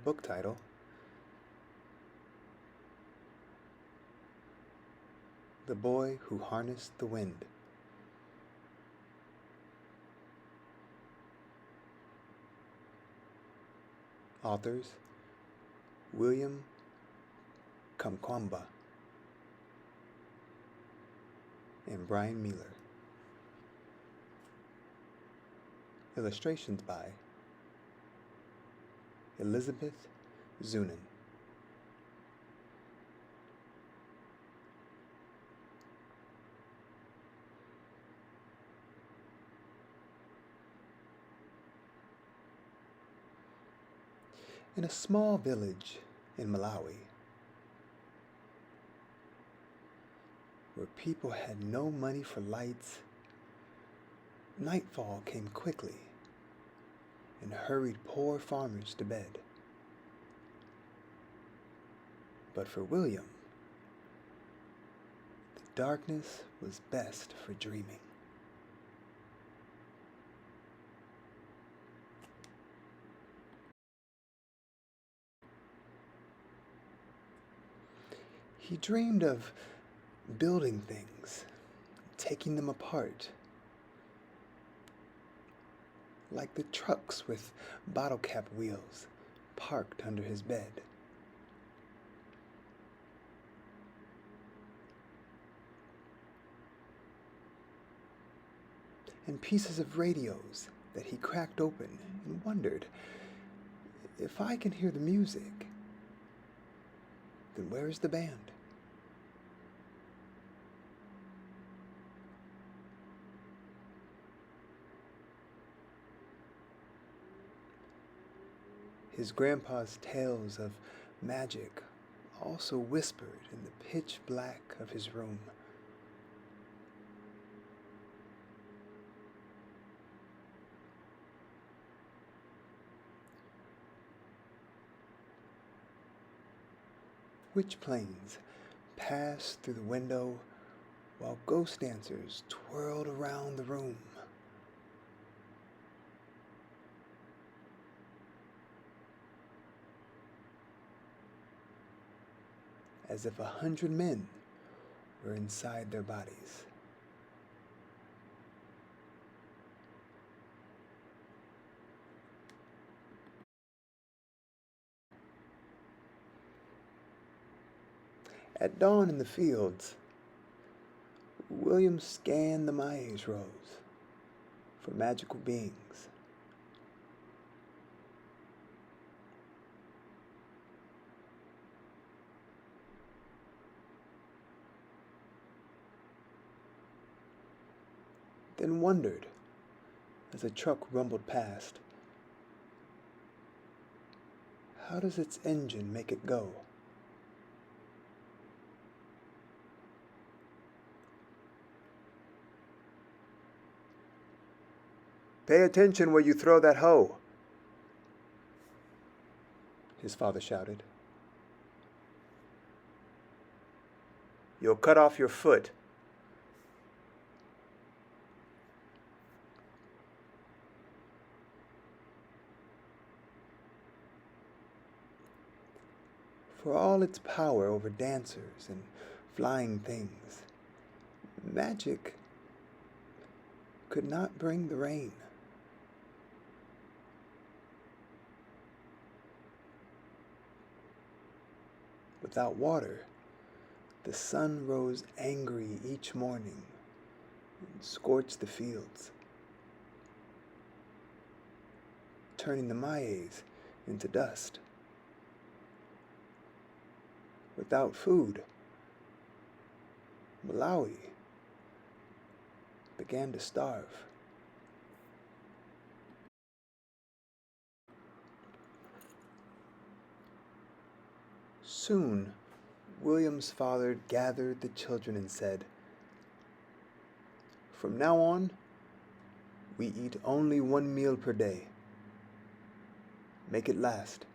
book title. The Boy Who Harnessed the Wind. Authors: William Kamkwamba and Bryan. Illustrations by Elizabeth Zunon. In a small village in Malawi, where people had no money for lights, nightfall came quickly and hurried poor farmers to bed. But for William, the darkness was best for dreaming. He dreamed of building things, taking them apart, like the trucks with bottle cap wheels parked under his bed. And pieces of radios that he cracked open and wondered, if I can hear the music, then where is the band? His grandpa's tales of magic also whispered in the pitch black of his room. Witch planes passed through the window while ghost dancers twirled around the room. As if 100 men were inside their bodies. At dawn in the fields, William scanned the maize rows for magical beings. Then wondered, as a truck rumbled past, how does its engine make it go? "Pay attention where you throw that hoe," his father shouted. "You'll cut off your foot." For all its power over dancers and flying things, magic could not bring the rain. Without water, the sun rose angry each morning and scorched the fields, turning the maize into dust. Without food, Malawi began to starve. Soon, William's father gathered the children and said, "From now on, we eat only one meal per day. Make it last."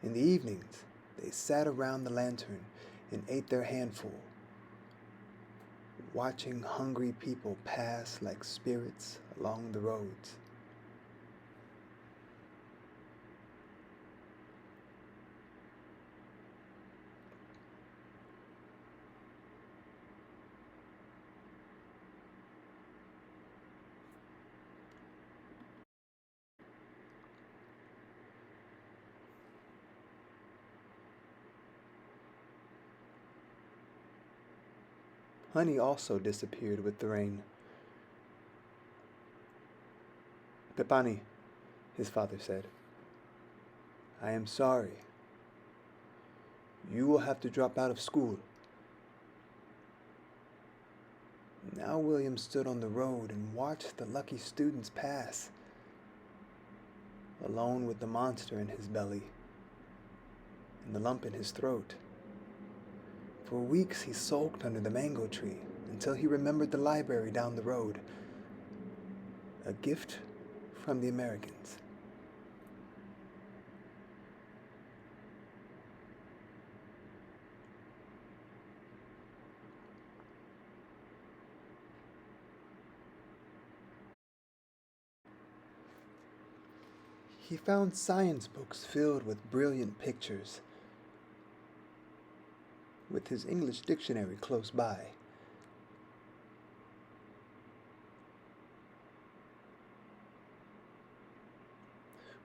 In the evenings, they sat around the lantern and ate their handful, watching hungry people pass like spirits along the roads. Honey also disappeared with the rain. "Pepani," his father said, "I am sorry. You will have to drop out of school." Now William stood on the road and watched the lucky students pass, alone with the monster in his belly and the lump in his throat. For weeks he sulked under the mango tree until he remembered the library down the road. A gift from the Americans. He found science books filled with brilliant pictures, with his English dictionary close by.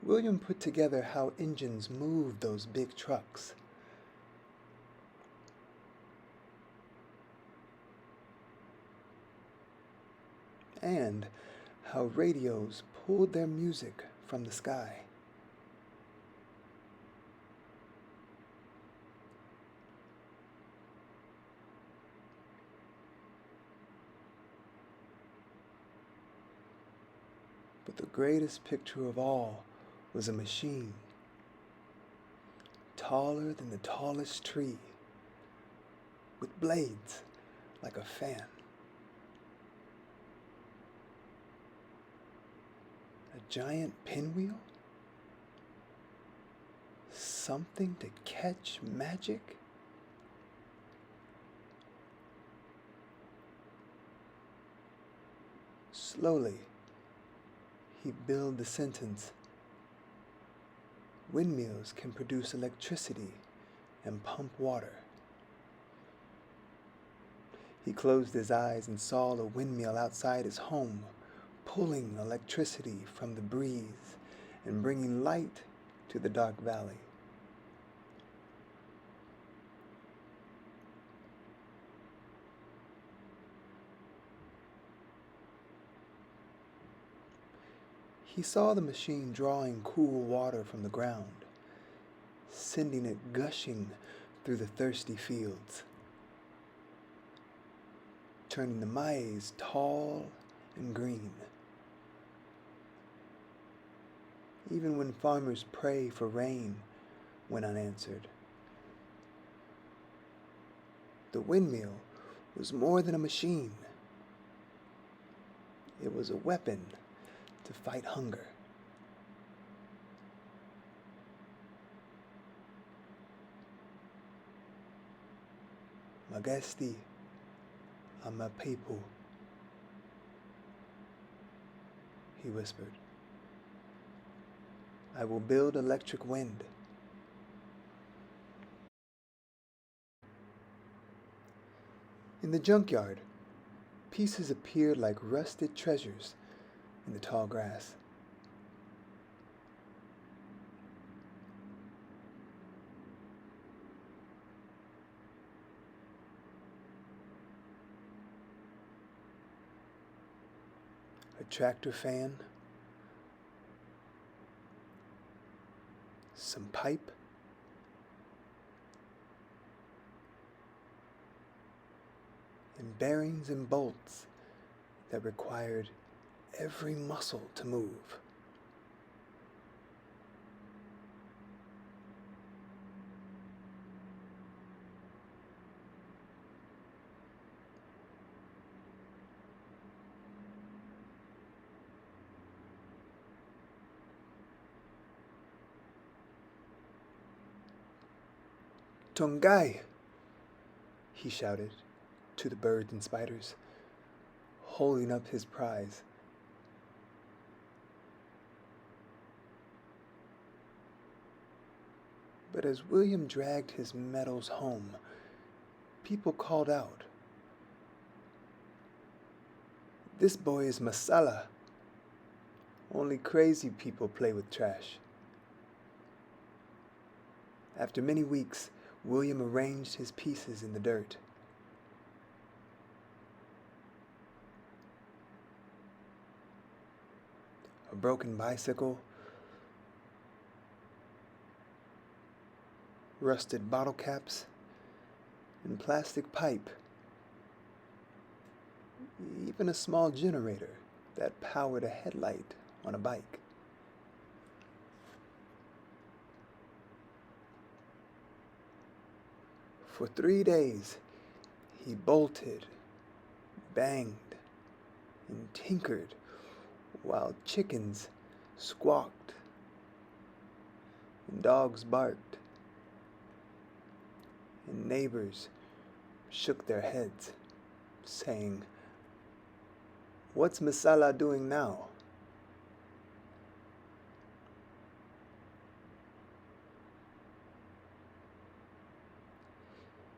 William put together how engines moved those big trucks. And how radios pulled their music from the sky. But the greatest picture of all was a machine, taller than the tallest tree, with blades like a fan. A giant pinwheel? Something to catch magic? Slowly, he built the sentence, "Windmills can produce electricity and pump water." He closed his eyes and saw the windmill outside his home, pulling electricity from the breeze and bringing light to the dark valley. He saw the machine drawing cool water from the ground, sending it gushing through the thirsty fields, turning the maize tall and green. Even when farmers pray for rain went unanswered. The windmill was more than a machine. It was a weapon to fight hunger. Magesti ama people, he whispered. I will build electric wind. In the junkyard, pieces appeared like rusted treasures in the tall grass. A tractor fan, some pipe, and bearings and bolts that required every muscle to move. Tongai, he shouted to the birds and spiders, holding up his prize. But as William dragged his metals home, people called out, "This boy is masala. Only crazy people play with trash." After many weeks, William arranged his pieces in the dirt. a broken bicycle, rusted bottle caps, and plastic pipe. Even a small generator that powered a headlight on a bike. For 3 days, he bolted, banged, and tinkered while chickens squawked and dogs barked and neighbors shook their heads, saying, "What's Masala doing now?"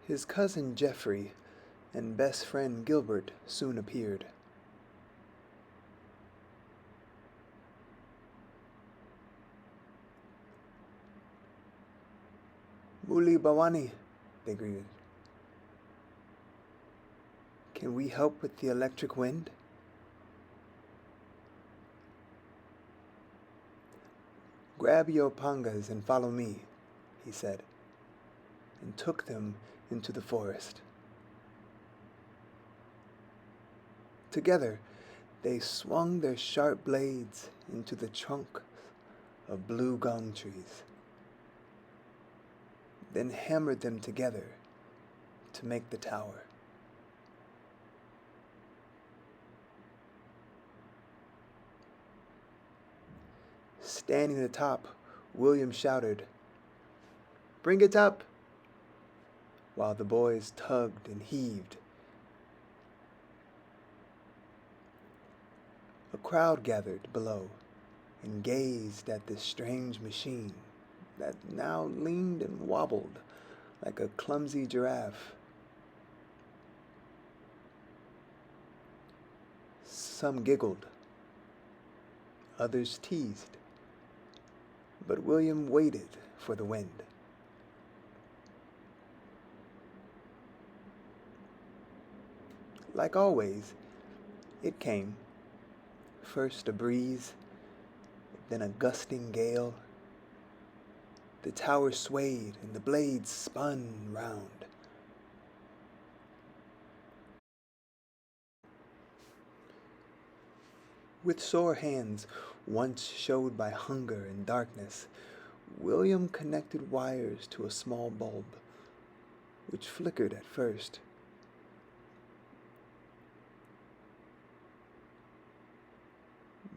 His cousin Jeffrey and best friend Gilbert soon appeared. "Muli Bawani," they greeted. "Can we help with the electric wind?" "Grab your pangas and follow me," he said, and took them into the forest. Together, they swung their sharp blades into the trunk of blue gum trees, then hammered them together to make the tower. Standing atop, William shouted, "Bring it up!" while the boys tugged and heaved. A crowd gathered below and gazed at this strange machine that now leaned and wobbled like a clumsy giraffe. Some giggled, others teased, but William waited for the wind. Like always, it came. First a breeze, then a gusting gale. The tower swayed and the blades spun round. With sore hands, once showed by hunger and darkness, William connected wires to a small bulb, which flickered at first.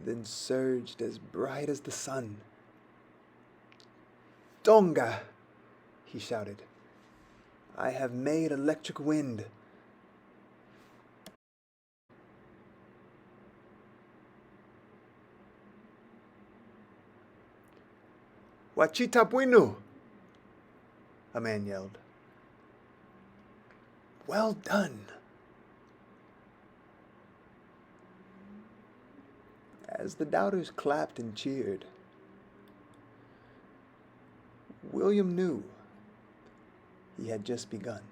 Then surged as bright as the sun. "Tonga!" he shouted. "I have made electric wind." "Wachita bueno!" a man yelled. "Well done!" As the doubters clapped and cheered, William knew he had just begun.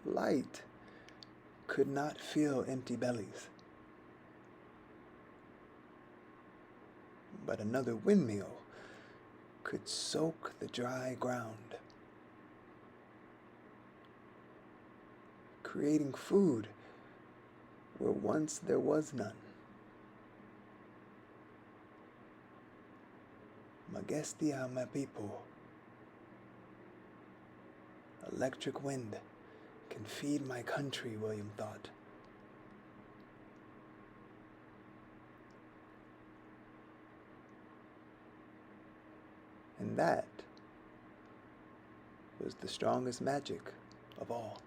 Light could not fill empty bellies, but another windmill could soak the dry ground, creating food where once there was none. Magestia, my people. Electric wind can feed my country, William thought. And that was the strongest magic of all.